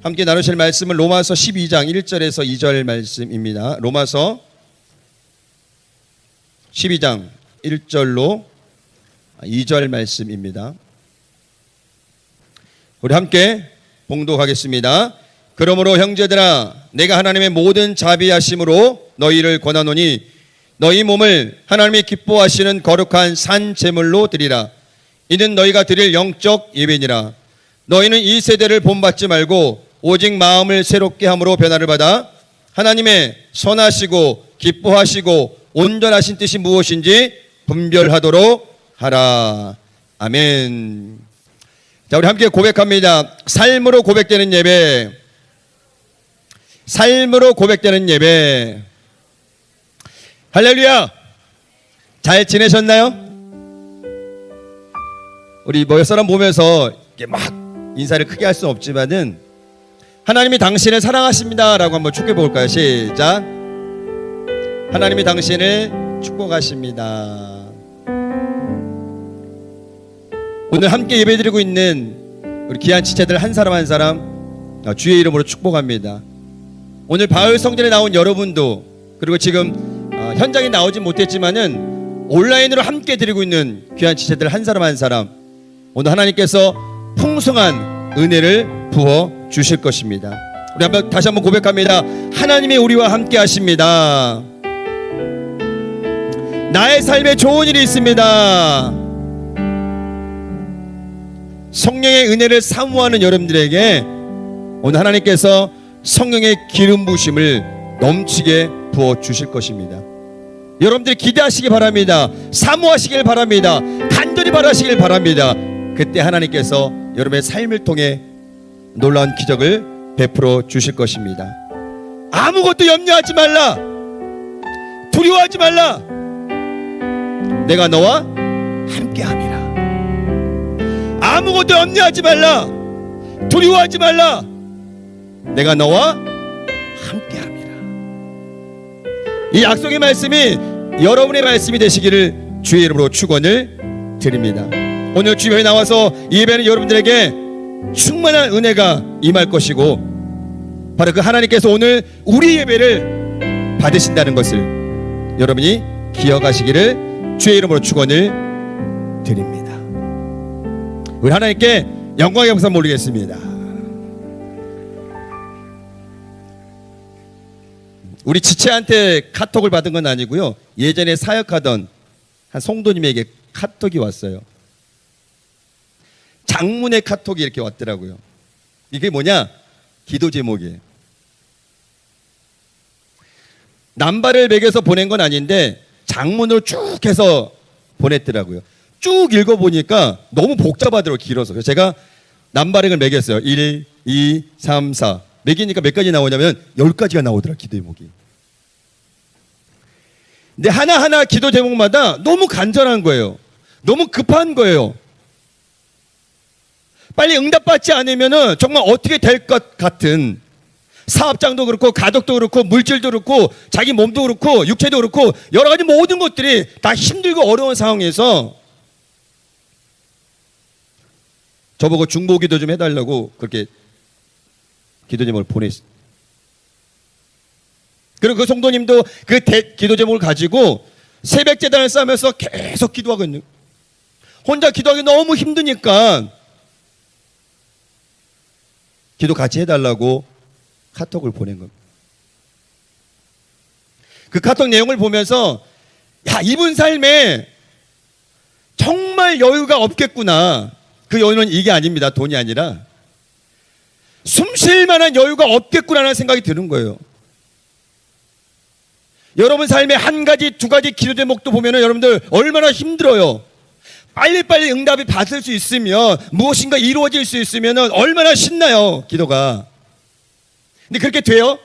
함께 나누실 말씀은 로마서 12장 1절에서 2절 말씀입니다. 로마서 12장 1절로 2절 말씀입니다. 우리 함께 봉독하겠습니다. 그러므로 형제들아, 내가 하나님의 모든 자비하심으로 너희를 권하노니 너희 몸을 하나님이 기뻐하시는 거룩한 산 제물로 드리라. 이는 너희가 드릴 영적 예배니라. 너희는 이 세대를 본받지 말고 오직 마음을 새롭게 함으로 변화를 받아 하나님의 선하시고 기뻐하시고 온전하신 뜻이 무엇인지 분별하도록 하라. 아멘. 자, 우리 함께 고백합니다. 삶으로 고백되는 예배. 삶으로 고백되는 예배. 할렐루야. 잘 지내셨나요? 우리 몇 사람 보면서 이렇게 막 인사를 크게 할 수는 없지만은 하나님이 당신을 사랑하십니다 라고 한번 축복해 볼까요? 시작. 하나님이 당신을 축복하십니다. 오늘 함께 예배드리고 있는 우리 귀한 지체들 한 사람 한 사람 주의 이름으로 축복합니다. 오늘 바울 성전에 나온 여러분도, 그리고 지금 현장에 나오지 못했지만은 온라인으로 함께 드리고 있는 귀한 지체들 한 사람 한 사람, 오늘 하나님께서 풍성한 은혜를 부어 주실 것입니다. 우리 다시 한번 고백합니다. 하나님이 우리와 함께 하십니다. 나의 삶에 좋은 일이 있습니다. 성령의 은혜를 사모하는 여러분들에게 오늘 하나님께서 성령의 기름 부으심을 넘치게 부어 주실 것입니다. 여러분들이 기대하시기 바랍니다. 사모하시길 바랍니다. 간절히 바라시길 바랍니다. 그때 하나님께서 여러분의 삶을 통해 놀라운 기적을 베풀어 주실 것입니다. 아무것도 염려하지 말라. 두려워하지 말라. 내가 너와 함께함이라. 아무것도 염려하지 말라. 두려워하지 말라. 내가 너와 함께함이라. 이 약속의 말씀이 여러분의 말씀이 되시기를 주의 이름으로 축원을 드립니다. 오늘 주변에 나와서 예배는 여러분들에게 충만한 은혜가 임할 것이고, 바로 그 하나님께서 오늘 우리 예배를 받으신다는 것을 여러분이 기억하시기를 주의 이름으로 축원을 드립니다. 우리 하나님께 영광의 감사 올리겠습니다. 우리 지체한테 카톡을 받은 건 아니고요, 예전에 사역하던 한 성도님에게 카톡이 왔어요. 장문의 카톡이 이렇게 왔더라고요. 이게 뭐냐? 기도 제목이에요. 남발을 매겨서 보낸 건 아닌데 장문으로 쭉 해서 보냈더라고요. 쭉 읽어보니까 너무 복잡하더라고요. 길어서. 그래서 제가 남발을 매겼어요. 1, 2, 3, 4 매기니까 몇 가지 나오냐면 10가지가 나오더라고요. 기도 제목이. 근데 하나하나 기도 제목마다 너무 간절한 거예요. 너무 급한 거예요. 빨리 응답받지 않으면 정말 어떻게 될 것 같은, 사업장도 그렇고 가족도 그렇고 물질도 그렇고 자기 몸도 그렇고 육체도 그렇고 여러 가지 모든 것들이 다 힘들고 어려운 상황에서 저보고 중보기도 좀 해달라고 그렇게 기도 제목을 보냈어요. 그리고 그 성도님도 그 기도 제목을 가지고 새벽 제단을 쌓으면서 계속 기도하고 있는, 혼자 기도하기 너무 힘드니까 기도 같이 해달라고 카톡을 보낸 겁니다. 그 카톡 내용을 보면서 야, 이분 삶에 정말 여유가 없겠구나. 그 여유는 이게 아닙니다. 돈이 아니라 숨 쉴 만한 여유가 없겠구나라는 생각이 드는 거예요. 여러분 삶에 한 가지 두 가지 기도 제목도 보면 여러분들 얼마나 힘들어요. 빨리빨리 응답이 받을 수 있으면, 무엇인가 이루어질 수 있으면 얼마나 신나요, 기도가. 근데 그렇게 돼요?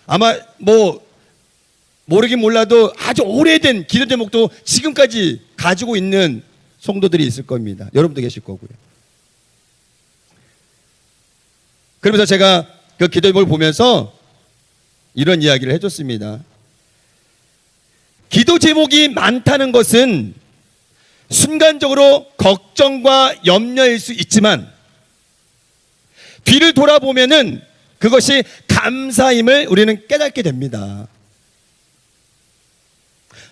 아마 모르긴 몰라도 아주 오래된 기도 제목도 지금까지 가지고 있는 성도들이 있을 겁니다. 여러분도 계실 거고요. 그러면서 제가 그 기도 제목을 보면서 이런 이야기를 해줬습니다. 기도 제목이 많다는 것은 순간적으로 걱정과 염려일 수 있지만 뒤를 돌아보면은 그것이 감사임을 우리는 깨닫게 됩니다.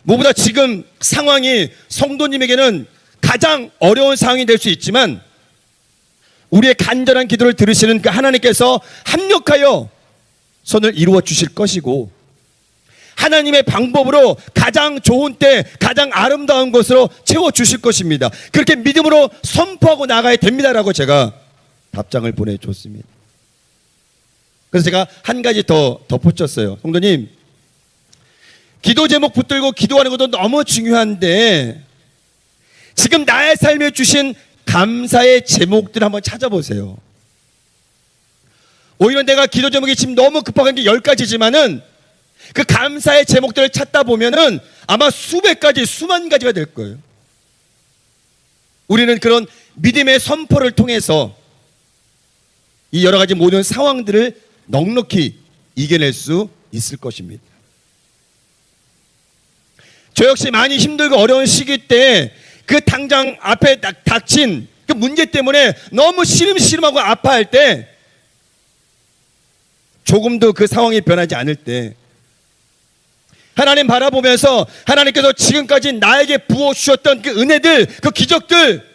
무엇보다 지금 상황이 성도님에게는 가장 어려운 상황이 될 수 있지만 우리의 간절한 기도를 들으시는 그 하나님께서 합력하여 선을 이루어 주실 것이고 하나님의 방법으로 가장 좋은 때 가장 아름다운 것으로 채워주실 것입니다. 그렇게 믿음으로 선포하고 나가야 됩니다라고 제가 답장을 보내줬습니다. 그래서 제가 한 가지 더 덧붙였어요. 성도님, 기도 제목 붙들고 기도하는 것도 너무 중요한데 지금 나의 삶에 주신 감사의 제목들을 한번 찾아보세요. 오히려 내가 기도 제목이 지금 너무 급한 게 10가지지만은 그 감사의 제목들을 찾다 보면은 아마 수백 가지, 수만 가지가 될 거예요. 우리는 그런 믿음의 선포를 통해서 이 여러 가지 모든 상황들을 넉넉히 이겨낼 수 있을 것입니다. 저 역시 많이 힘들고 어려운 시기 때 그 당장 앞에 닥친 그 문제 때문에 너무 시름시름하고 아파할 때 조금도 그 상황이 변하지 않을 때 하나님 바라보면서 하나님께서 지금까지 나에게 부어주셨던 그 은혜들, 그 기적들,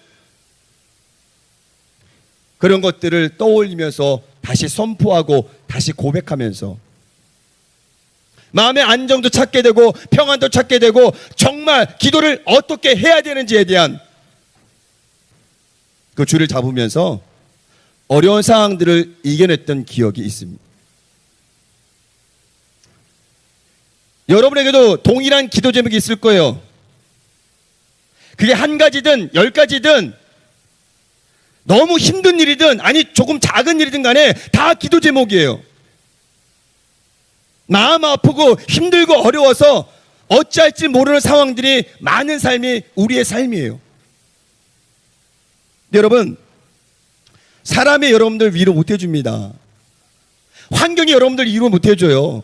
그런 것들을 떠올리면서 다시 선포하고 다시 고백하면서 마음의 안정도 찾게 되고 평안도 찾게 되고 정말 기도를 어떻게 해야 되는지에 대한 그 줄을 잡으면서 어려운 상황들을 이겨냈던 기억이 있습니다. 여러분에게도 동일한 기도 제목이 있을 거예요. 그게 한 가지든 10가지든 너무 힘든 일이든 아니 조금 작은 일이든 간에 다 기도 제목이에요. 마음 아프고 힘들고 어려워서 어찌할지 모르는 상황들이 많은 삶이 우리의 삶이에요. 여러분, 사람이 여러분들 위로 못 해줍니다. 환경이 여러분들 위로 못 해줘요.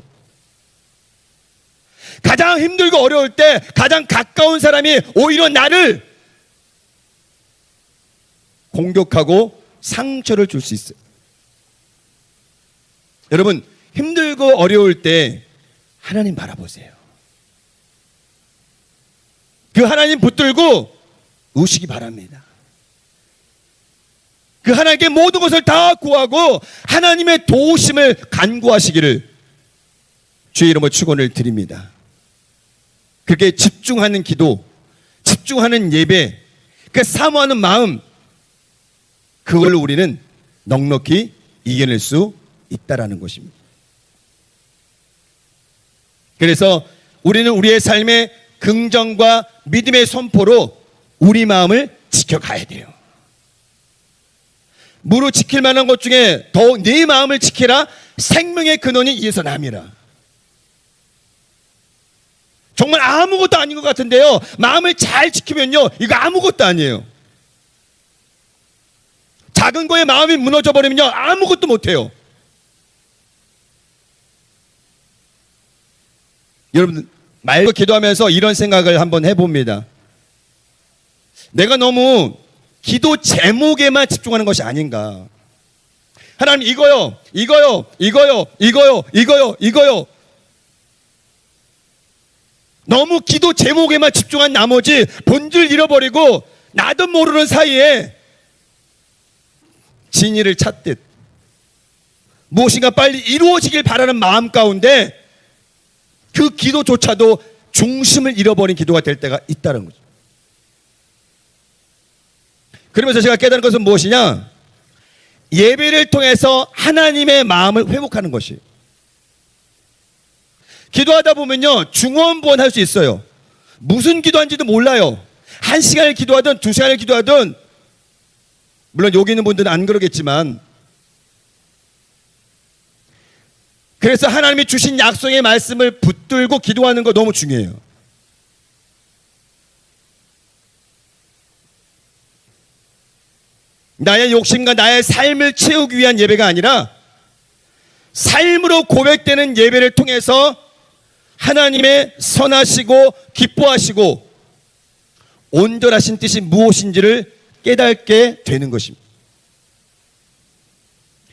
가장 힘들고 어려울 때 가장 가까운 사람이 오히려 나를 공격하고 상처를 줄 수 있어요. 여러분, 힘들고 어려울 때 하나님 바라보세요. 그 하나님 붙들고 우시기 바랍니다. 그 하나님께 모든 것을 다 구하고 하나님의 도우심을 간구하시기를 주의 이름으로 축원을 드립니다. 그렇게 집중하는 기도, 집중하는 예배, 그 사모하는 마음, 그걸로 우리는 넉넉히 이겨낼 수 있다라는 것입니다. 그래서 우리는 우리의 삶의 긍정과 믿음의 선포로 우리 마음을 지켜가야 돼요. 무릇 지킬 만한 것 중에 더욱 네 마음을 지키라. 생명의 근원이 이에서 남이라. 정말 아무것도 아닌 것 같은데요, 마음을 잘 지키면요 이거 아무것도 아니에요. 작은 거에 마음이 무너져 버리면요 아무것도 못해요. 여러분, 말고 기도하면서 이런 생각을 한번 해봅니다. 내가 너무 기도 제목에만 집중하는 것이 아닌가. 하나님 이거요, 이거요, 이거요, 이거요, 이거요, 이거요. 너무 기도 제목에만 집중한 나머지 본질 잃어버리고 나도 모르는 사이에 진리를 찾듯 무엇인가 빨리 이루어지길 바라는 마음 가운데 그 기도조차도 중심을 잃어버린 기도가 될 때가 있다는 거죠. 그러면서 제가 깨달은 것은 무엇이냐? 예배를 통해서 하나님의 마음을 회복하는 것이. 기도하다 보면요 중원부원 할 수 있어요. 무슨 기도한지도 몰라요. 1시간을 기도하든 2시간을 기도하든, 물론 여기 있는 분들은 안 그러겠지만, 그래서 하나님이 주신 약속의 말씀을 붙들고 기도하는 거 너무 중요해요. 나의 욕심과 나의 삶을 채우기 위한 예배가 아니라 삶으로 고백되는 예배를 통해서 하나님의 선하시고 기뻐하시고 온전하신 뜻이 무엇인지를 깨닫게 되는 것입니다.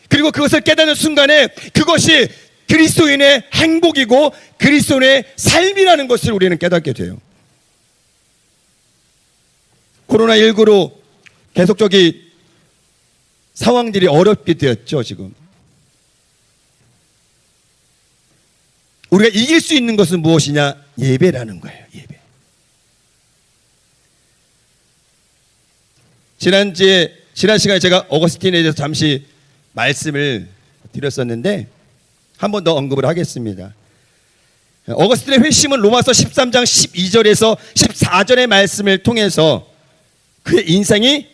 그리고 그리고 그것을 깨닫는 순간에 그것이 그리스도인의 행복이고 그리스도인의 삶이라는 것을 우리는 깨닫게 돼요. 코로나19로 계속적인 상황들이 어렵게 되었죠, 지금. 우리가 이길 수 있는 것은 무엇이냐? 예배라는 거예요, 예배. 지난 시간에 제가 어거스틴에 대해서 잠시 말씀을 드렸었는데 한 번 더 언급을 하겠습니다. 어거스틴의 회심은 로마서 13장 12절에서 14절의 말씀을 통해서 그의 인생이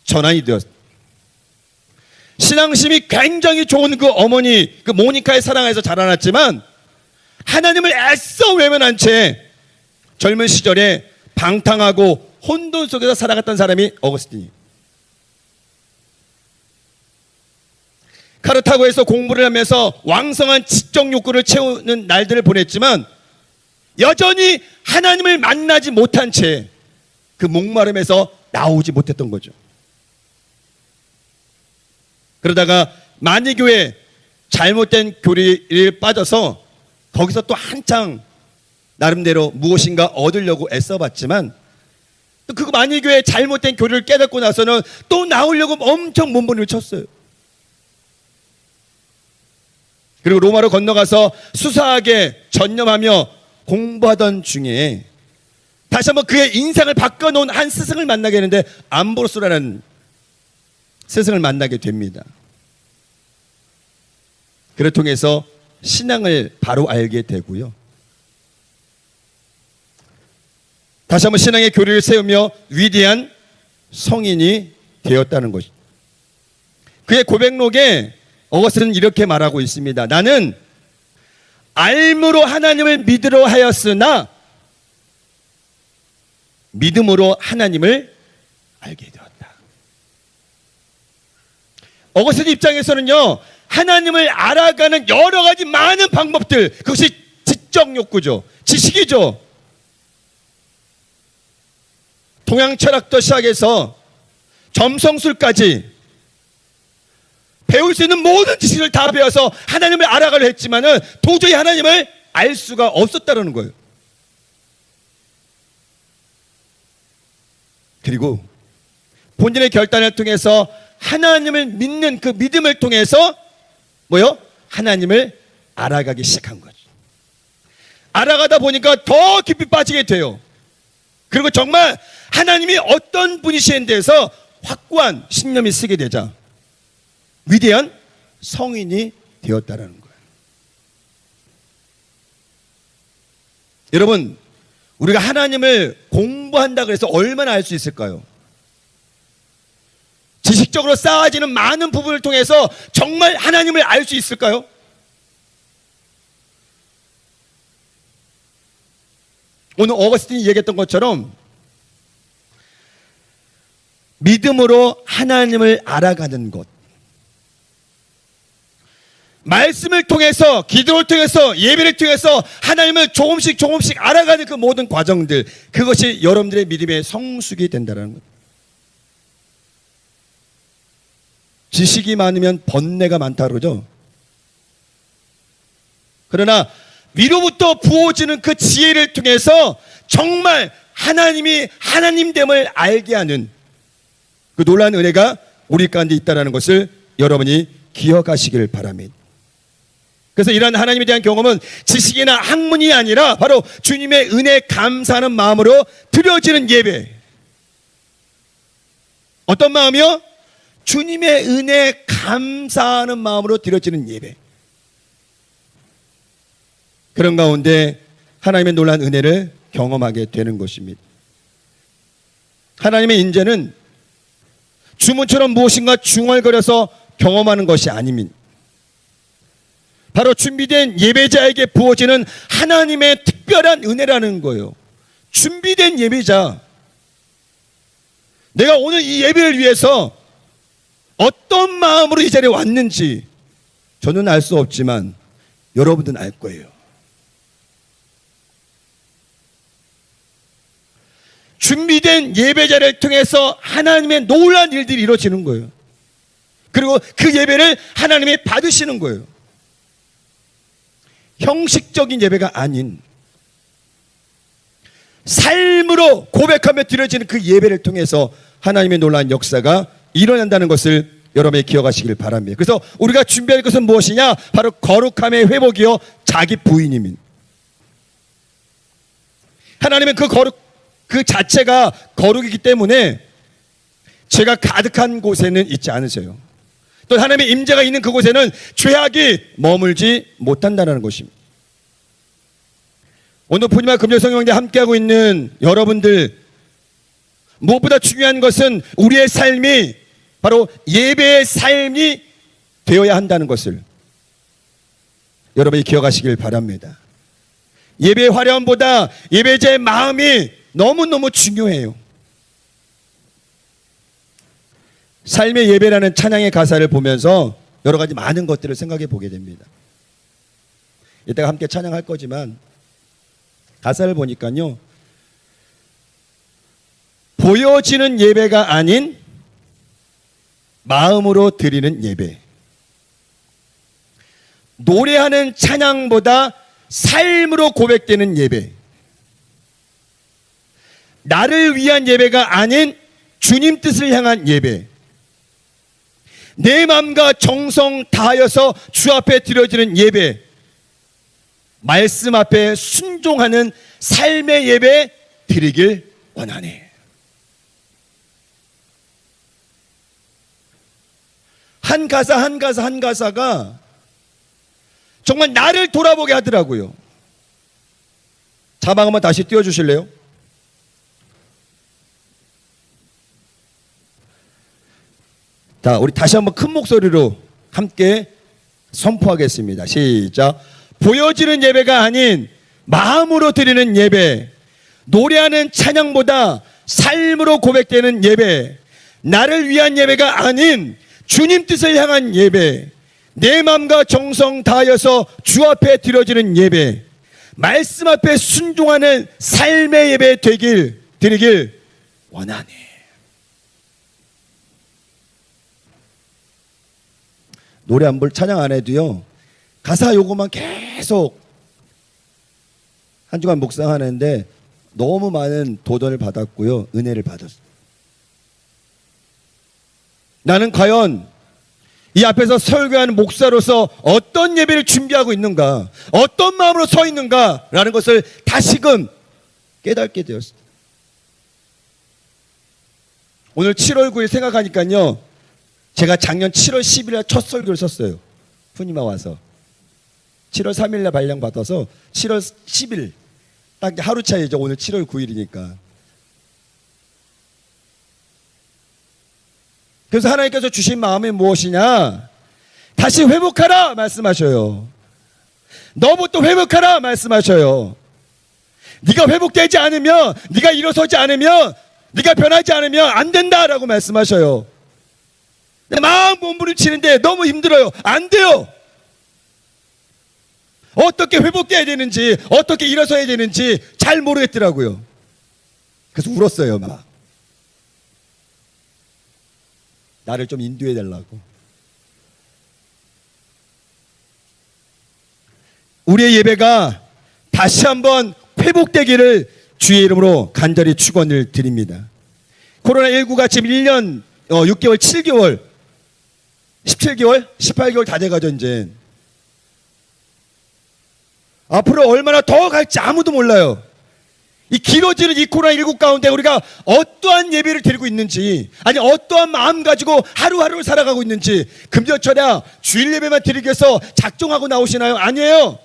전환이 되었습니다. 신앙심이 굉장히 좋은 그 어머니, 그 모니카의 사랑에서 자라났지만 하나님을 애써 외면한 채 젊은 시절에 방탕하고 혼돈 속에서 살아갔던 사람이 어거스틴이에요. 카르타고에서 공부를 하면서 왕성한 지적 욕구를 채우는 날들을 보냈지만 여전히 하나님을 만나지 못한 채 그 목마름에서 나오지 못했던 거죠. 그러다가 만이교회 잘못된 교리에 빠져서 거기서 또 한창 나름대로 무엇인가 얻으려고 애써봤지만 또 그 만이교회 잘못된 교리를 깨닫고 나서는 또 나오려고 엄청 몸부림을 쳤어요. 그리고 로마로 건너가서 수사하게 전념하며 공부하던 중에 다시 한번 그의 인생을 바꿔놓은 한 스승을 만나게 되는데 암브로스라는 스승을 만나게 됩니다. 그를 통해서 신앙을 바로 알게 되고요. 다시 한번 신앙의 교리를 세우며 위대한 성인이 되었다는 것이죠. 그의 고백록에 어거스틴은 이렇게 말하고 있습니다. 나는 알므로 하나님을 믿으려 하였으나 믿음으로 하나님을 알게 되었다. 어거스틴 입장에서는요, 하나님을 알아가는 여러 가지 많은 방법들, 그것이 지적 욕구죠. 지식이죠. 동양 철학도 시작해서 점성술까지 배울 수 있는 모든 지식을 다 배워서 하나님을 알아가려 했지만은 도저히 하나님을 알 수가 없었다는 거예요. 그리고 본인의 결단을 통해서 하나님을 믿는 그 믿음을 통해서 뭐요? 하나님을 알아가기 시작한 거죠. 알아가다 보니까 더 깊이 빠지게 돼요. 그리고 정말 하나님이 어떤 분이신 데서 확고한 신념이 쓰게 되자 위대한 성인이 되었다는 거예요. 여러분, 우리가 하나님을 공부한다 그래서 얼마나 알 수 있을까요? 지식적으로 쌓아지는 많은 부분을 통해서 정말 하나님을 알 수 있을까요? 오늘 어거스틴이 얘기했던 것처럼 믿음으로 하나님을 알아가는 것, 말씀을 통해서, 기도를 통해서, 예배를 통해서 하나님을 조금씩 알아가는 그 모든 과정들, 그것이 여러분들의 믿음의 성숙이 된다는 것. 지식이 많으면 번뇌가 많다 그러죠. 그러나 위로부터 부어지는 그 지혜를 통해서 정말 하나님이 하나님됨을 알게 하는 그 놀라운 은혜가 우리 가운데 있다는 것을 여러분이 기억하시길 바랍니다. 그래서 이러한 하나님에 대한 경험은 지식이나 학문이 아니라 바로 주님의 은혜에 감사하는 마음으로 드려지는 예배. 어떤 마음이요? 주님의 은혜에 감사하는 마음으로 드려지는 예배. 그런 가운데 하나님의 놀라운 은혜를 경험하게 되는 것입니다. 하나님의 인재는 주문처럼 무엇인가 중얼거려서 경험하는 것이 아닙니다. 바로 준비된 예배자에게 부어지는 하나님의 특별한 은혜라는 거예요. 준비된 예배자. 내가 오늘 이 예배를 위해서 어떤 마음으로 이 자리에 왔는지 저는 알 수 없지만 여러분들은 알 거예요. 준비된 예배자를 통해서 하나님의 놀라운 일들이 이루어지는 거예요. 그리고 그 예배를 하나님이 받으시는 거예요. 형식적인 예배가 아닌 삶으로 고백하며 드려지는 그 예배를 통해서 하나님의 놀라운 역사가 일어난다는 것을 여러분이 기억하시길 바랍니다. 그래서 우리가 준비할 것은 무엇이냐? 바로 거룩함의 회복이요 자기 부인입니다. 하나님은 그 거룩 그 자체가 거룩이기 때문에 죄가 가득한 곳에는 있지 않으세요. 또 하나님의 임재가 있는 그곳에는 죄악이 머물지 못한다는 것입니다. 오늘 푸니마 금요성경대 함께하고 있는 여러분들, 무엇보다 중요한 것은 우리의 삶이 바로 예배의 삶이 되어야 한다는 것을 여러분이 기억하시길 바랍니다. 예배의 화려함보다 예배자의 마음이 너무너무 중요해요. 삶의 예배라는 찬양의 가사를 보면서 여러 가지 많은 것들을 생각해 보게 됩니다. 이따가 함께 찬양할 거지만 가사를 보니까요, 보여지는 예배가 아닌 마음으로 드리는 예배, 노래하는 찬양보다 삶으로 고백되는 예배, 나를 위한 예배가 아닌 주님 뜻을 향한 예배, 내 마음과 정성 다하여서 주 앞에 드려지는 예배, 말씀 앞에 순종하는 삶의 예배 드리길 원하네. 한 가사 한 가사 한 가사가 정말 나를 돌아보게 하더라고요. 자막 한번 다시 띄워주실래요? 자, 우리 다시 한번 큰 목소리로 함께 선포하겠습니다. 시작. 보여지는 예배가 아닌 마음으로 드리는 예배, 노래하는 찬양보다 삶으로 고백되는 예배, 나를 위한 예배가 아닌 주님 뜻을 향한 예배, 내 마음과 정성 다하여서 주 앞에 드려지는 예배, 말씀 앞에 순종하는 삶의 예배 드리길 원하네. 노래 안 불 찬양 안 해도요, 가사 요거만 계속 한 주간 묵상하는데 너무 많은 도전을 받았고요, 은혜를 받았어요. 나는 과연 이 앞에서 설교하는 목사로서 어떤 예배를 준비하고 있는가, 어떤 마음으로 서 있는가라는 것을 다시금 깨닫게 되었습니다. 오늘 7월 9일 생각하니까요, 제가 작년 7월 10일에 첫 설교를 썼어요. 푸니마 와서 7월 3일에 발령 받아서 7월 10일 딱 하루 차이죠. 오늘 7월 9일이니까. 그래서 하나님께서 주신 마음이 무엇이냐? 다시 회복하라 말씀하셔요. 너부터 회복하라 말씀하셔요. 네가 회복되지 않으면, 네가 일어서지 않으면, 네가 변하지 않으면 안 된다라고 말씀하셔요. 마음 몸부림치는데 너무 힘들어요. 안 돼요. 어떻게 회복돼야 되는지, 어떻게 일어서야 되는지 잘 모르겠더라고요. 그래서 울었어요. 막 나를 좀 인도해 달라고. 우리의 예배가 다시 한번 회복되기를 주의 이름으로 간절히 축원을 드립니다. 코로나19가 지금 1년 6개월, 7개월, 17개월, 18개월 다 돼가죠. 이제 앞으로 얼마나 더 갈지 아무도 몰라요. 이 길어지는 이 코로나19 가운데 우리가 어떠한 예배를 드리고 있는지, 아니 어떠한 마음 가지고 하루하루를 살아가고 있는지, 금요철야 주일 예배만 드리기 위해서 작정하고 나오시나요? 아니에요.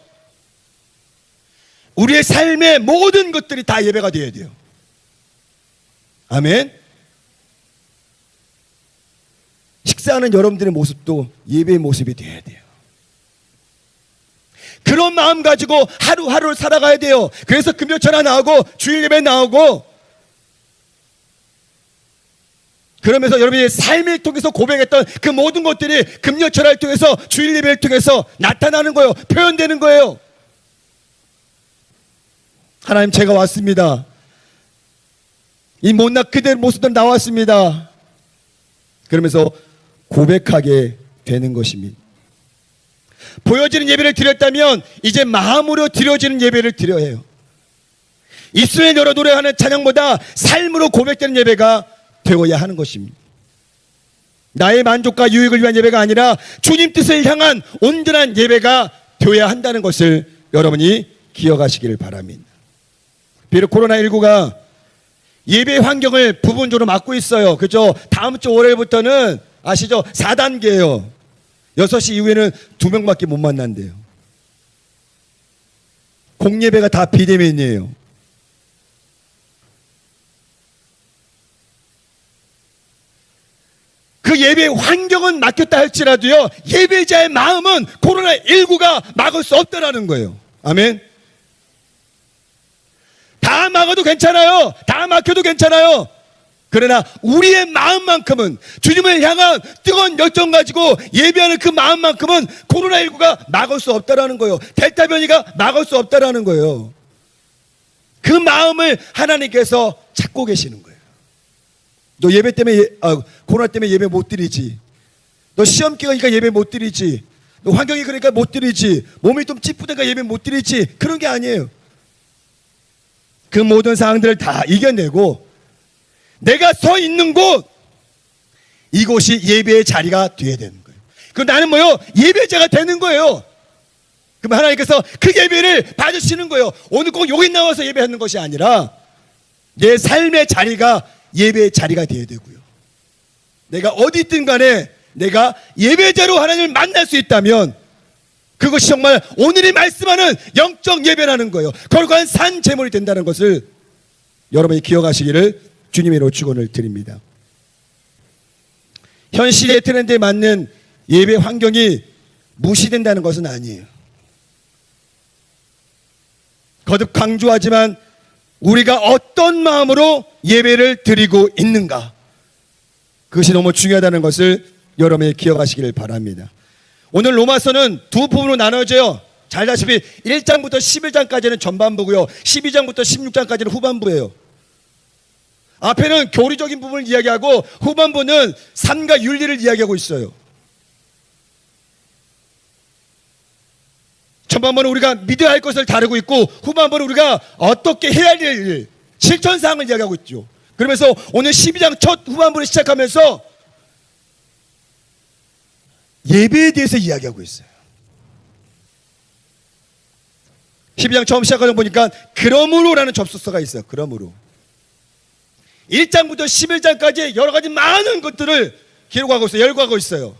우리의 삶의 모든 것들이 다 예배가 되어야 돼요. 아멘. 식사하는 여러분들의 모습도 예배의 모습이 되어야 돼요. 그런 마음 가지고 하루하루를 살아가야 돼요. 그래서 금요철야 나오고 주일 예배 나오고, 그러면서 여러분의 삶을 통해서 고백했던 그 모든 것들이 금요철야를 통해서, 주일 예배를 통해서 나타나는 거예요. 표현되는 거예요. 하나님, 제가 왔습니다. 이 못난 그대의 모습들 나왔습니다. 그러면서 고백하게 되는 것입니다. 보여지는 예배를 드렸다면 이제 마음으로 드려지는 예배를 드려야 해요. 입술에 열어 노래하는 찬양보다 삶으로 고백되는 예배가 되어야 하는 것입니다. 나의 만족과 유익을 위한 예배가 아니라 주님 뜻을 향한 온전한 예배가 되어야 한다는 것을 여러분이 기억하시기를 바랍니다. 비록 코로나19가 예배 환경을 부분적으로 막고 있어요. 그죠? 다음 주 월요일부터는 아시죠? 4단계예요. 6시 이후에는 2명밖에 못 만난대요. 공예배가 다 비대면이에요. 그 예배 환경은 막혔다 할지라도요, 예배자의 마음은 코로나19가 막을 수 없다라는 거예요. 아멘. 다 막아도 괜찮아요. 다 막혀도 괜찮아요. 그러나 우리의 마음만큼은, 주님을 향한 뜨거운 열정 가지고 예배하는 그 마음만큼은 코로나19가 막을 수 없다라는 거예요. 델타 변이가 막을 수 없다라는 거예요. 그 마음을 하나님께서 찾고 계시는 거예요. 너 예배 때문에 코로나 때문에 예배 못 드리지. 너 시험 기간이니까 예배 못 드리지. 너 환경이 그러니까 못 드리지. 몸이 좀 찌푸니까 예배 못 드리지. 그런 게 아니에요. 그 모든 상황들을 다 이겨내고 내가 서 있는 곳, 이곳이 예배의 자리가 되어야 되는 거예요. 그럼 나는 뭐요? 예배자가 되는 거예요. 그럼 하나님께서 그 예배를 받으시는 거예요. 오늘 꼭 여기 나와서 예배하는 것이 아니라 내 삶의 자리가 예배의 자리가 되어야 되고요. 내가 어디 있든 간에 내가 예배자로 하나님을 만날 수 있다면 그것이 정말 오늘이 말씀하는 영적 예배라는 거예요. 거룩한 산 제물이 된다는 것을 여러분이 기억하시기를 주님의 축원을 드립니다. 현 시대의 트렌드에 맞는 예배 환경이 무시된다는 것은 아니에요. 거듭 강조하지만 우리가 어떤 마음으로 예배를 드리고 있는가, 그것이 너무 중요하다는 것을 여러분이 기억하시기를 바랍니다. 오늘 로마서는 두 부분으로 나눠져요. 잘 아시다시피 1장부터 11장까지는 전반부고요, 12장부터 16장까지는 후반부예요. 앞에는 교리적인 부분을 이야기하고 후반부는 삶과 윤리를 이야기하고 있어요. 전반부는 우리가 믿어야 할 것을 다루고 있고 후반부는 우리가 어떻게 해야 할 일, 실천사항을 이야기하고 있죠. 그러면서 오늘 12장 첫 후반부를 시작하면서 예배에 대해서 이야기하고 있어요. 12장 처음 시작하는 보니까 그러므로라는 접속사가 있어요. 그러므로 1장부터 11장까지 여러 가지 많은 것들을 기록하고 있어요. 열거하고 있어요.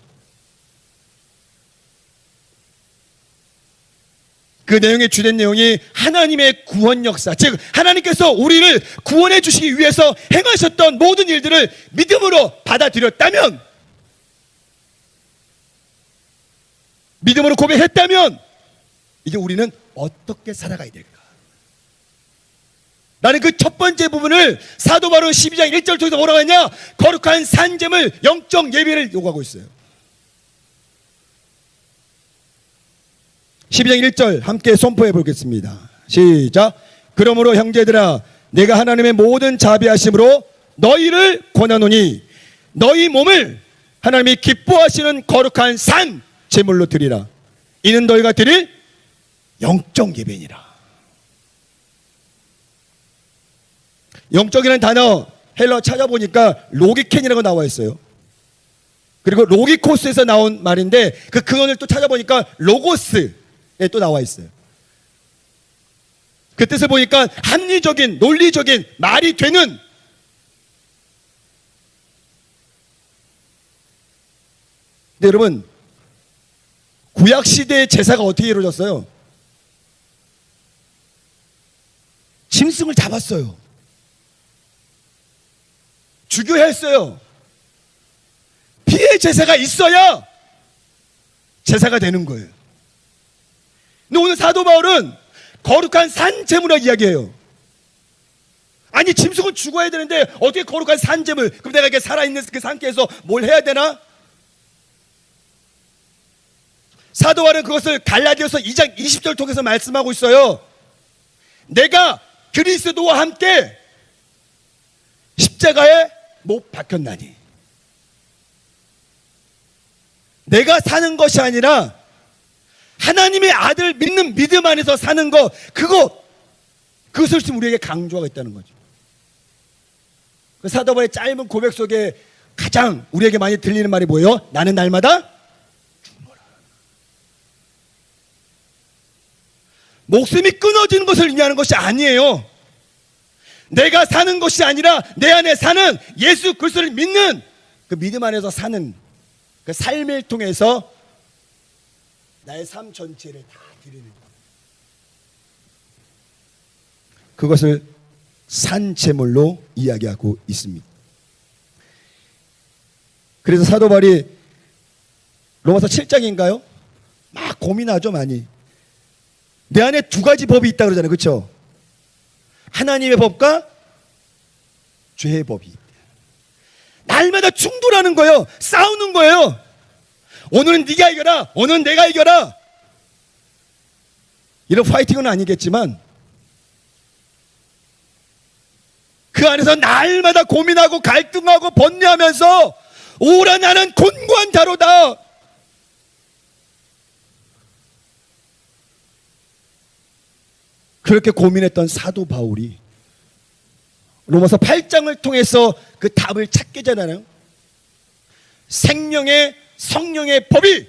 그 내용의 주된 내용이 하나님의 구원 역사, 즉 하나님께서 우리를 구원해 주시기 위해서 행하셨던 모든 일들을 믿음으로 받아들였다면, 믿음으로 고백했다면 이제 우리는 어떻게 살아가야 될까? 나는 그 첫 번째 부분을 사도 바로 12장 1절 통해서 뭐라고 했냐? 거룩한 산제물, 영적 예배를 요구하고 있어요. 12장 1절 함께 선포해 보겠습니다. 시작. 그러므로 형제들아, 내가 하나님의 모든 자비하심으로 너희를 권하노니 너희 몸을 하나님이 기뻐하시는 거룩한 산 제물로 드리라. 이는 너희가 드릴 영적 예배니라. 영적이라는 단어 헬러 찾아보니까 로기켄이라고 나와 있어요. 그리고 로기코스에서 나온 말인데 그 근원을 또 찾아보니까 로고스에 또 나와 있어요. 그 뜻을 보니까 합리적인, 논리적인, 말이 되는, 근데 여러분 구약시대의 제사가 어떻게 이루어졌어요? 짐승을 잡았어요. 죽여야 했어요. 피해 제사가 있어야 제사가 되는 거예요. 근데 오늘 사도 바울은 거룩한 산 제물을 이야기해요. 아니 짐승은 죽어야 되는데 어떻게 거룩한 산 제물, 그럼 내가 이렇게 살아있는 그 상태에서 뭘 해야 되나? 사도 바울은 그것을 갈라디아서 2장 20절 통해서 말씀하고 있어요. 내가 그리스도와 함께 십자가에 못 박혔나니. 내가 사는 것이 아니라 하나님의 아들 믿는 믿음 안에서 사는 것, 그것을 지금 우리에게 강조하고 있다는 거죠. 그 사도 바울의 짧은 고백 속에 가장 우리에게 많이 들리는 말이 뭐예요? 나는 날마다 죽노라. 목숨이 끊어지는 것을 의미하는 것이 아니에요. 내가 사는 것이 아니라 내 안에 사는 예수 그리스도를 믿는 그 믿음 안에서 사는 그 삶을 통해서 나의 삶 전체를 다 드리는 것. 그것을 산제물로 이야기하고 있습니다. 그래서 사도 바울이 로마서 7장인가요? 막 고민하죠, 많이. 내 안에 두 가지 법이 있다 그러잖아요. 그렇죠? 하나님의 법과 죄의 법이 있다. 날마다 충돌하는 거예요. 싸우는 거예요. 오늘은 네가 이겨라, 오늘은 내가 이겨라. 이런 파이팅은 아니겠지만 그 안에서 날마다 고민하고 갈등하고 번뇌하면서 오라 나는 곤고한 자로다. 그렇게 고민했던 사도 바울이 로마서 8장을 통해서 그 답을 찾게 되잖아요. 생명의 성령의 법이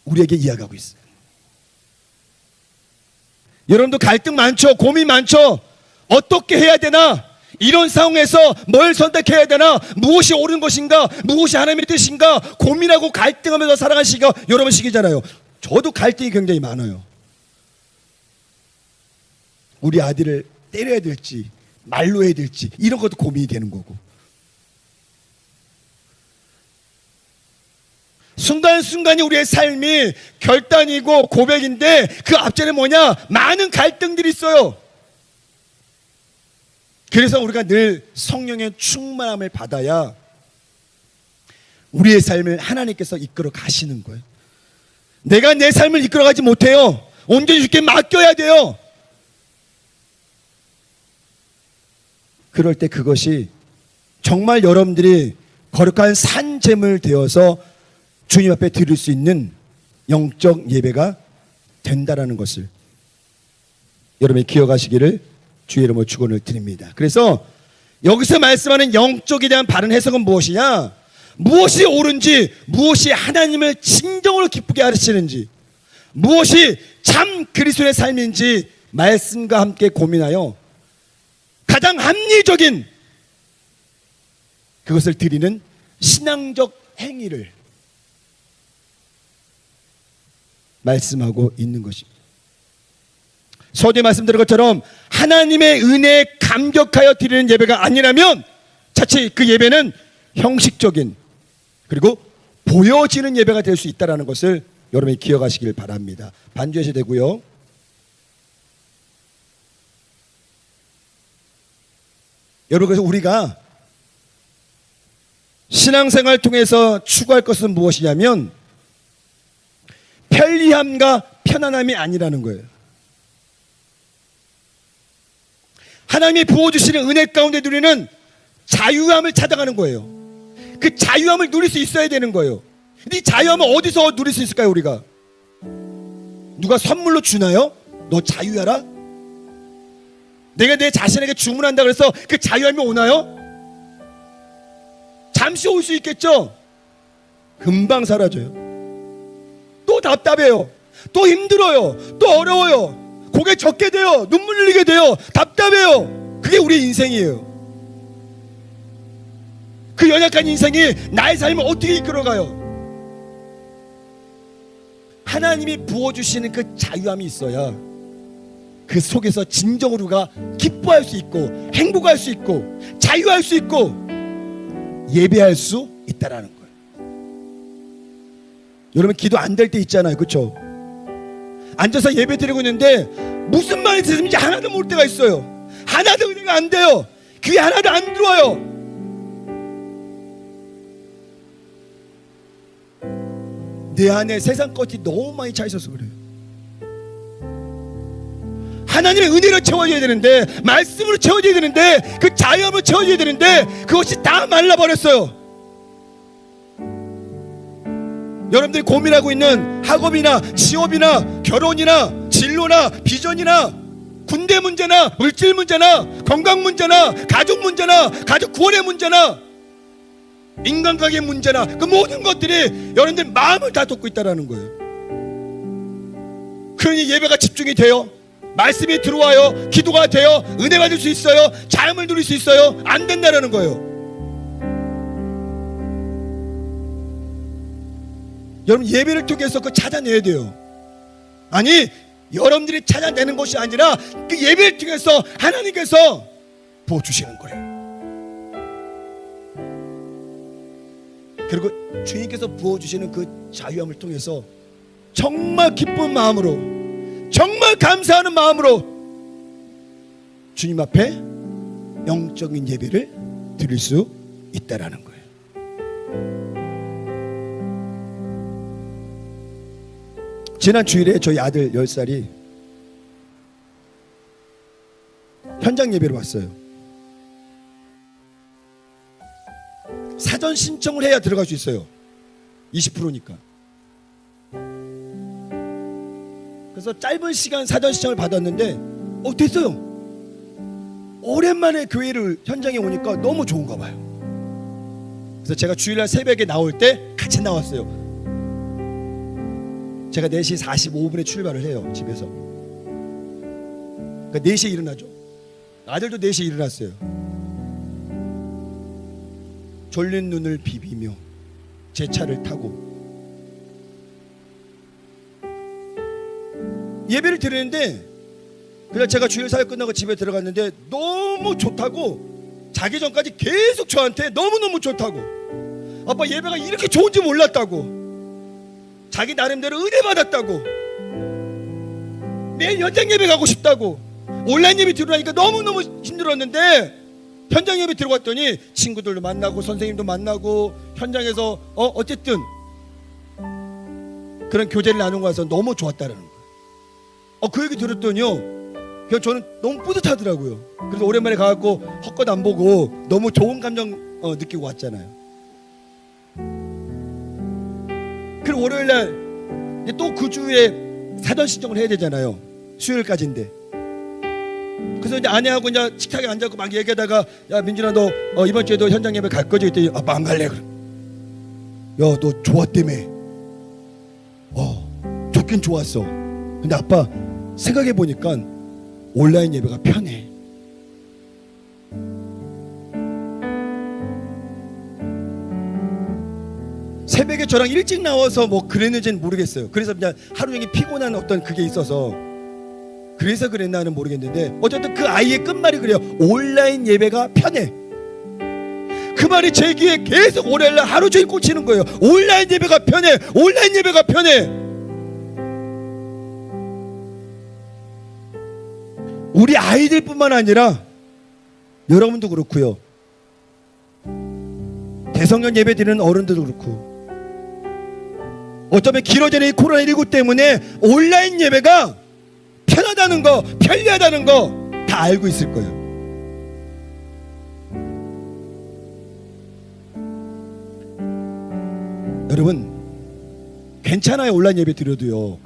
우리에게 이야기하고 있어요. 여러분도 갈등 많죠? 고민 많죠? 어떻게 해야 되나? 이런 상황에서 뭘 선택해야 되나? 무엇이 옳은 것인가? 무엇이 하나님의 뜻인가? 고민하고 갈등하면서 살아가는 시기가 여러분 시기잖아요. 저도 갈등이 굉장히 많아요. 우리 아들을 때려야 될지 말로 해야 될지 이런 것도 고민이 되는 거고, 순간순간이 우리의 삶이 결단이고 고백인데 그 앞전에 뭐냐? 많은 갈등들이 있어요. 그래서 우리가 늘 성령의 충만함을 받아야 우리의 삶을 하나님께서 이끌어 가시는 거예요. 내가 내 삶을 이끌어가지 못해요. 온전히 주께 맡겨야 돼요. 그럴 때 그것이 정말 여러분들이 거룩한 산제물 되어서 주님 앞에 드릴 수 있는 영적 예배가 된다라는 것을 여러분이 기억하시기를 주의 이름으로 축원을 드립니다. 그래서 여기서 말씀하는 영적에 대한 바른 해석은 무엇이냐? 무엇이 옳은지, 무엇이 하나님을 진정으로 기쁘게 하시는지, 무엇이 참 그리스도의 삶인지 말씀과 함께 고민하여 가장 합리적인 그것을 드리는 신앙적 행위를 말씀하고 있는 것입니다. 서두에 말씀드린 것처럼 하나님의 은혜에 감격하여 드리는 예배가 아니라면 자칫 그 예배는 형식적인 그리고 보여지는 예배가 될 수 있다는 것을 여러분이 기억하시길 바랍니다. 반주하셔야 되고요. 여러분, 그래서 우리가 신앙생활 통해서 추구할 것은 무엇이냐면 편리함과 편안함이 아니라는 거예요. 하나님이 부어주시는 은혜 가운데 누리는 자유함을 찾아가는 거예요. 그 자유함을 누릴 수 있어야 되는 거예요. 근데 이 자유함을 어디서 누릴 수 있을까요? 우리가 누가 선물로 주나요? 너 자유하라? 내가 내 자신에게 주문한다 그래서 그 자유함이 오나요? 잠시 올 수 있겠죠? 금방 사라져요. 또 답답해요. 또 힘들어요. 또 어려워요. 고개 젓게 돼요. 눈물 흘리게 돼요. 답답해요. 그게 우리의 인생이에요. 그 연약한 인생이 나의 삶을 어떻게 이끌어가요? 하나님이 부어주시는 그 자유함이 있어야 그 속에서 진정으로 우리가 기뻐할 수 있고 행복할 수 있고 자유할 수 있고 예배할 수 있다라는 거예요. 여러분, 기도 안 될 때 있잖아요. 그렇죠? 앉아서 예배 드리고 있는데 무슨 말이 들리는지 하나도 모를 때가 있어요. 하나도 은혜가 안 돼요. 귀에 하나도 안 들어와요. 내 안에 세상 것이 너무 많이 차 있어서 그래요. 하나님의 은혜로 채워져야 되는데, 말씀으로 채워져야 되는데, 그 자유함으로 채워져야 되는데 그것이 다 말라버렸어요. 여러분들이 고민하고 있는 학업이나 취업이나 결혼이나 진로나 비전이나 군대 문제나 물질 문제나 건강 문제나 가족 문제나 가족 구원의 문제나 인간관계 문제나 그 모든 것들이 여러분들 마음을 다 돋고 있다는 거예요. 그러니 예배가 집중이 돼요. 말씀이 들어와요. 기도가 돼요. 은혜 받을 수 있어요. 자음을 누릴 수 있어요. 안 된다는 거예요. 여러분 예배를 통해서 그거 찾아내야 돼요. 아니 여러분들이 찾아내는 것이 아니라 그 예배를 통해서 하나님께서 부어주시는 거예요. 그리고 주님께서 부어주시는 그 자유함을 통해서 정말 기쁜 마음으로 정말 감사하는 마음으로 주님 앞에 영적인 예배를 드릴 수 있다라는 거예요. 지난 주일에 저희 아들 10살이 현장 예배로 왔어요. 사전 신청을 해야 들어갈 수 있어요. 20%니까. 그래서 짧은 시간 사전 신청을 받았는데 됐어요. 오랜만에 교회를 현장에 오니까 너무 좋은가 봐요. 그래서 제가 주일날 새벽에 나올 때 같이 나왔어요. 제가 4시 45분에 출발을 해요. 집에서. 그러니까 4시에 일어나죠. 아들도 4시에 일어났어요. 졸린 눈을 비비며 제 차를 타고 예배를 드리는데 그냥 제가 주일 사역 끝나고 집에 들어갔는데 너무 좋다고 자기 전까지 계속 저한테 너무너무 좋다고 아빠 예배가 이렇게 좋은지 몰랐다고 자기 나름대로 은혜 받았다고 매일 현장 예배 가고 싶다고 온라인 예배 들어가니까 너무너무 힘들었는데 현장 예배 들어갔더니 친구들도 만나고 선생님도 만나고 현장에서 어쨌든 그런 교제를 나누고 와서 너무 좋았다는 거예요. 그 얘기 들었더니요 그냥 저는 너무 뿌듯하더라고요. 그래서 오랜만에 가갖고 헛것 안 보고 너무 좋은 감정 느끼고 왔잖아요. 그리고 월요일날 또 그 주에 사전 신청을 해야 되잖아요. 수요일까지인데. 그래서 이제 아내하고 이제 식탁에 앉아서 막 얘기하다가 야 민준아 너 이번 주에도 현장 예배 갈 거지? 그랬더니 아빠 안 갈래. 그래. 야 너 좋았다며. 좋긴 좋았어. 근데 아빠 생각해 보니까 온라인 예배가 편해. 새벽에 저랑 일찍 나와서 뭐 그랬는지는 모르겠어요. 그래서 그냥 하루 종일 피곤한 어떤 그게 있어서 그래서 그랬나는 모르겠는데 어쨌든 그 아이의 끝말이 그래요. 온라인 예배가 편해. 그 말이 제 귀에 계속 오래날 하루 종일 꽂히는 거예요. 온라인 예배가 편해. 온라인 예배가 편해. 우리 아이들뿐만 아니라 여러분도 그렇고요. 대성령 예배 드리는 어른들도 그렇고 어쩌면 길어지는 이 코로나19 때문에 온라인 예배가 편하다는 거, 편리하다는 거 다 알고 있을 거예요. 여러분 괜찮아요. 온라인 예배 드려도요.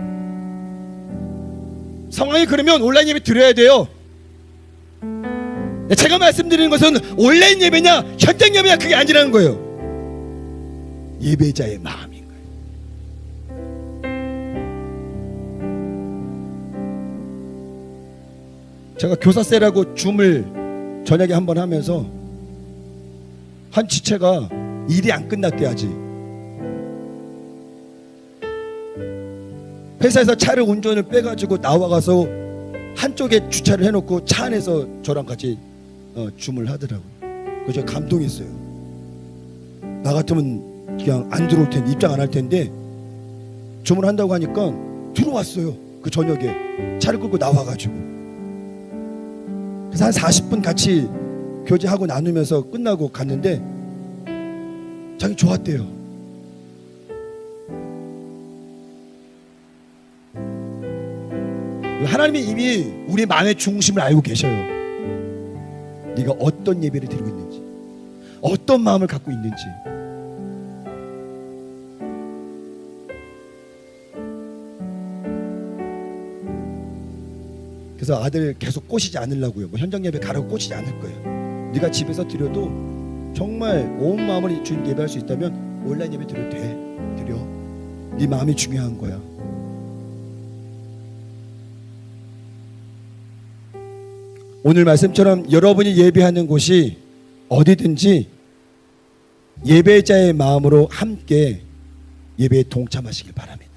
상황이 그러면 온라인 예배 드려야 돼요. 제가 말씀드리는 것은 온라인 예배냐 현장 예배냐 그게 아니라는 거예요. 예배자의 마음인 거예요. 제가 교사세라고 줌을 저녁에 한번 하면서 한 지체가 일이 안 끝났대 아직. 회사에서 차를 운전을 빼가지고 나와가서 한쪽에 주차를 해놓고 차 안에서 저랑 같이 줌을 하더라고요. 그래서 제가 감동했어요. 나 같으면 그냥 안 들어올 텐데 입장 안 할 텐데 줌을 한다고 하니까 들어왔어요. 그 저녁에 차를 끌고 나와가지고 그래서 한 40분 같이 교제하고 나누면서 끝나고 갔는데 자기 좋았대요. 하나님이 이미 우리 마음의 중심을 알고 계셔요. 네가 어떤 예배를 드리고 있는지, 어떤 마음을 갖고 있는지. 그래서 아들 계속 꼬시지 않으려고요. 뭐 현장 예배 가라고 꼬시지 않을 거예요. 네가 집에서 드려도 정말 온 마음으로 주님 예배할 수 있다면 온라인 예배 드려도 돼. 드려. 네 마음이 중요한 거야. 오늘 말씀처럼 여러분이 예배하는 곳이 어디든지 예배자의 마음으로 함께 예배에 동참하시길 바랍니다.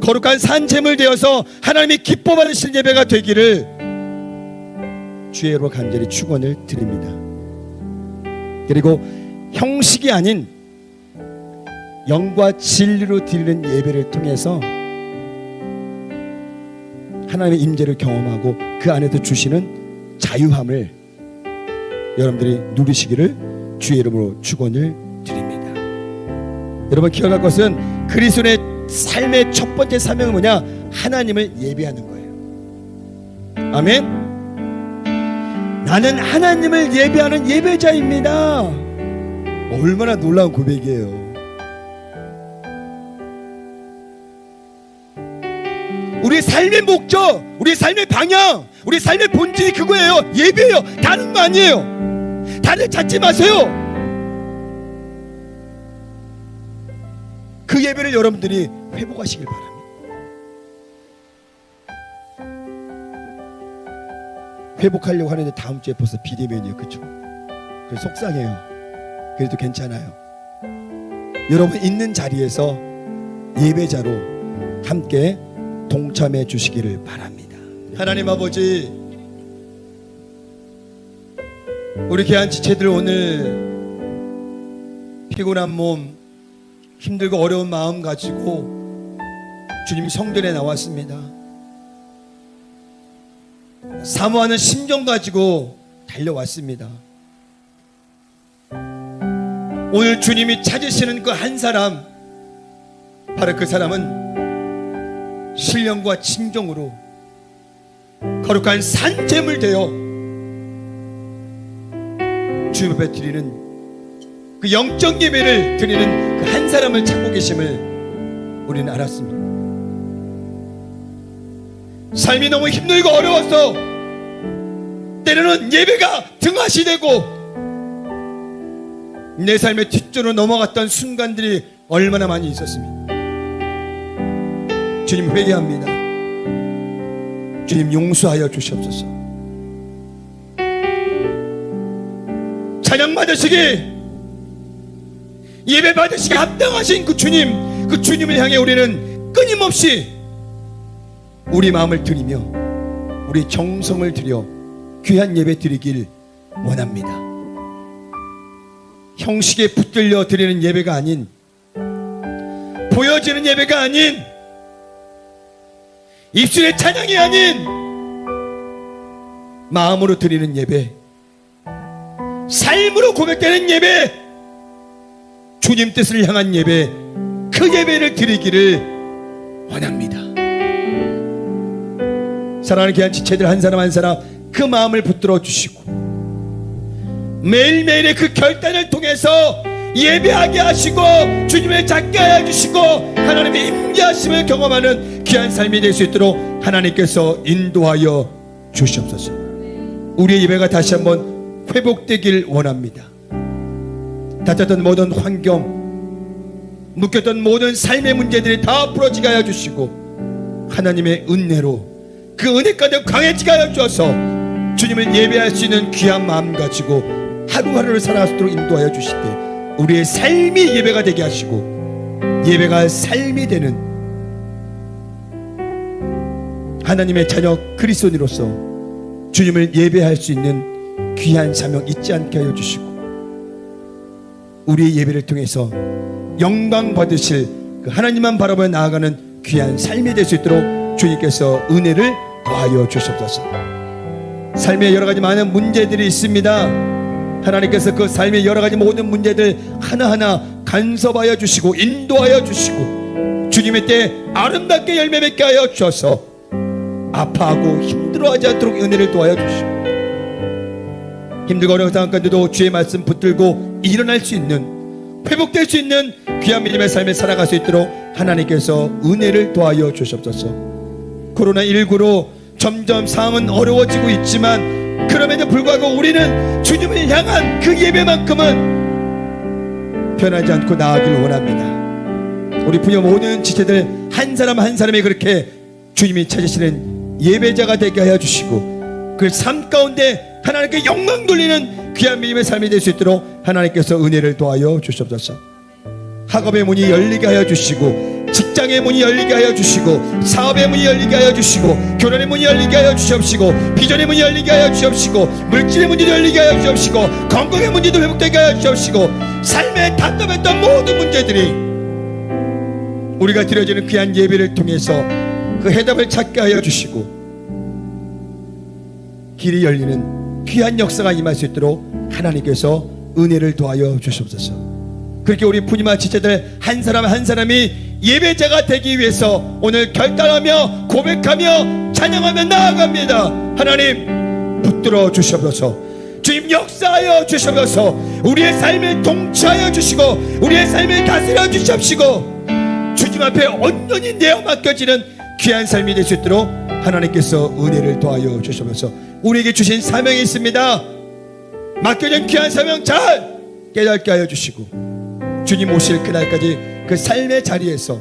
거룩한 산재물 되어서 하나님이 기뻐 받으시는 예배가 되기를 주의 이름으로 간절히 축원을 드립니다. 그리고 형식이 아닌 영과 진리로 드리는 예배를 통해서 하나님의 임재를 경험하고 그 안에서 주시는 자유함을 여러분들이 누리시기를 주의 이름으로 축원을 드립니다. 여러분 기억할 것은 그리스도의 삶의 첫 번째 사명은 뭐냐? 하나님을 예배하는 거예요. 아멘. 나는 하나님을 예배하는 예배자입니다. 얼마나 놀라운 고백이에요. 우리의 삶의 목적, 우리의 삶의 방향, 우리의 삶의 본질이 그거예요. 예배예요. 다른 거 아니에요. 다른 찾지 마세요. 그 예배를 여러분들이 회복하시길 바랍니다. 회복하려고 하는데 다음 주에 벌써 비대면이에요. 그렇죠? 그래서 속상해요. 그래도 괜찮아요. 여러분 있는 자리에서 예배자로 함께 동참해 주시기를 바랍니다. 하나님 아버지, 우리 귀한 지체들 오늘 피곤한 몸, 힘들고 어려운 마음 가지고 주님 성전에 나왔습니다. 사모하는 심정 가지고 달려왔습니다. 오늘 주님이 찾으시는 그 한 사람, 바로 그 사람은 신령과 진정으로 거룩한 산재물 되어 주님 앞에 드리는 그 영적 예배를 드리는 그 한 사람을 찾고 계심을 우리는 알았습니다. 삶이 너무 힘들고 어려워서 때로는 예배가 등하시 되고 내 삶의 뒷전으로 넘어갔던 순간들이 얼마나 많이 있었습니다. 주님 회개합니다. 주님 용서하여 주시옵소서. 찬양 받으시기, 예배 받으시기 합당하신 그 주님을 향해 우리는 끊임없이 우리 마음을 드리며 우리 정성을 들여 귀한 예배 드리길 원합니다. 형식에 붙들려 드리는 예배가 아닌, 보여지는 예배가 아닌, 입술의 찬양이 아닌 마음으로 드리는 예배, 삶으로 고백되는 예배, 주님 뜻을 향한 예배, 그 예배를 드리기를 원합니다. 사랑하는 귀한 지체들 한 사람 한 사람 그 마음을 붙들어 주시고 매일매일의 그 결단을 통해서 예배하게 하시고 주님을 찾게 하여 주시고 하나님의 임재하심을 경험하는 귀한 삶이 될 수 있도록 하나님께서 인도하여 주시옵소서. 우리의 예배가 다시 한번 회복되길 원합니다. 다쳤던 모든 환경, 묶였던 모든 삶의 문제들이 다 풀어지게 하여 주시고 하나님의 은혜로 그 은혜 가운데 강해지게 하여 주셔서 주님을 예배할 수 있는 귀한 마음 가지고 하루하루를 살아갈 수 있도록 인도하여 주실 때 우리의 삶이 예배가 되게 하시고 예배가 삶이 되는 하나님의 자녀 그리스도인으로서 주님을 예배할 수 있는 귀한 사명 잊지 않게 하여 주시고 우리의 예배를 통해서 영광 받으실 그 하나님만 바라보며 나아가는 귀한 삶이 될 수 있도록 주님께서 은혜를 더하여 주시옵소서. 삶에 여러 가지 많은 문제들이 있습니다. 하나님께서 그 삶의 여러 가지 모든 문제들 하나하나 간섭하여 주시고 인도하여 주시고 주님의 때 아름답게 열매 맺게 하여 주셔서 아파하고 힘들어하지 않도록 은혜를 도하여 주시고 힘들고 어려운 상황 가운데도 주의 말씀 붙들고 일어날 수 있는, 회복될 수 있는 귀한 믿음의 삶에 살아갈 수 있도록 하나님께서 은혜를 도하여 주시옵소서. 코로나19로 점점 상황은 어려워지고 있지만 그럼에도 불구하고 우리는 주님을 향한 그 예배만큼은 변하지 않고 나아가길 원합니다. 우리 부녀 모든 지체들 한 사람 한 사람이 그렇게 주님이 찾으시는 예배자가 되게 하여 주시고 그 삶 가운데 하나님께 영광 돌리는 귀한 믿음의 삶이 될 수 있도록 하나님께서 은혜를 도하여 주시옵소서. 학업의 문이 열리게 하여 주시고 직장의 문이 열리게 하여 주시고 사업의 문이 열리게 하여 주시고 결혼의 문이 열리게 하여 주시옵시고 비전의 문이 열리게 하여 주시옵시고 물질의 문이 열리게 하여 주시옵시고 건강의 문제도 회복되게 하여 주시옵시고 삶에 답답했던 모든 문제들이 우리가 드려지는 귀한 예배를 통해서 그 해답을 찾게 하여 주시고 길이 열리는 귀한 역사가 임할 수 있도록 하나님께서 은혜를 도하여 주시옵소서. 그렇게 우리 부님과 지체들 한 사람 한 사람이 예배자가 되기 위해서 오늘 결단하며 고백하며 찬양하며 나아갑니다. 하나님 붙들어 주시옵소서. 주님 역사하여 주시옵소서. 우리의 삶을 통치하여 주시고 우리의 삶을 다스려 주시옵시고 주님 앞에 온전히 내어 맡겨지는 귀한 삶이 될 수 있도록 하나님께서 은혜를 도하여 주시옵소서. 우리에게 주신 사명이 있습니다. 맡겨진 귀한 사명 잘 깨닫게 하여 주시고 주님 오실 그날까지 그 삶의 자리에서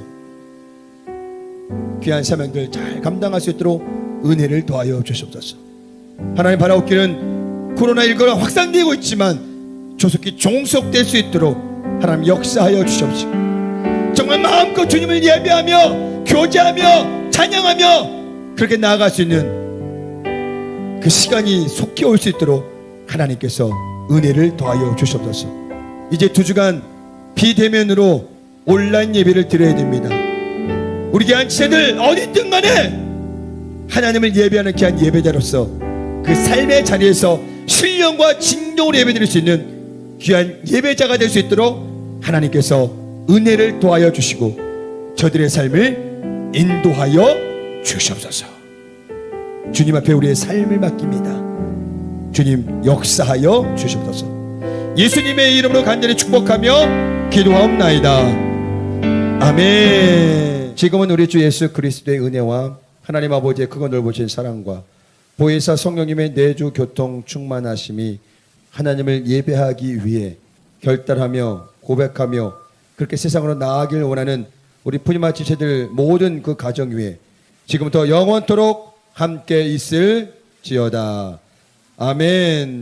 귀한 사명들 잘 감당할 수 있도록 은혜를 도하여 주시옵소서. 하나님 바라옵기는 코로나19가 확산되고 있지만 조속히 종속될 수 있도록 하나님 역사하여 주시옵시고 정말 마음껏 주님을 예배하며 교제하며 찬양하며 그렇게 나아갈 수 있는 그 시간이 속히 올 수 있도록 하나님께서 은혜를 더하여 주시옵소서. 이제 2주간 비대면으로 온라인 예배를 드려야 됩니다. 우리 귀한 지체들 어디든 간에 하나님을 예배하는 귀한 예배자로서 그 삶의 자리에서 신령과 진정으로 예배드릴 수 있는 귀한 예배자가 될 수 있도록 하나님께서 은혜를 도하여 주시고 저들의 삶을 인도하여 주시옵소서. 주님 앞에 우리의 삶을 맡깁니다. 주님 역사하여 주시옵소서. 예수님의 이름으로 간절히 축복하며 기도하옵나이다. 아멘. 지금은 우리 주 예수 그리스도의 은혜와 하나님 아버지의 크고 넓으신 사랑과 보혜사 성령님의 내주 교통 충만하심이 하나님을 예배하기 위해 결단하며 고백하며 그렇게 세상으로 나아가길 원하는 우리 푸니마 지체들 모든 그 가정 위에 지금부터 영원토록 함께 있을지어다. 아멘.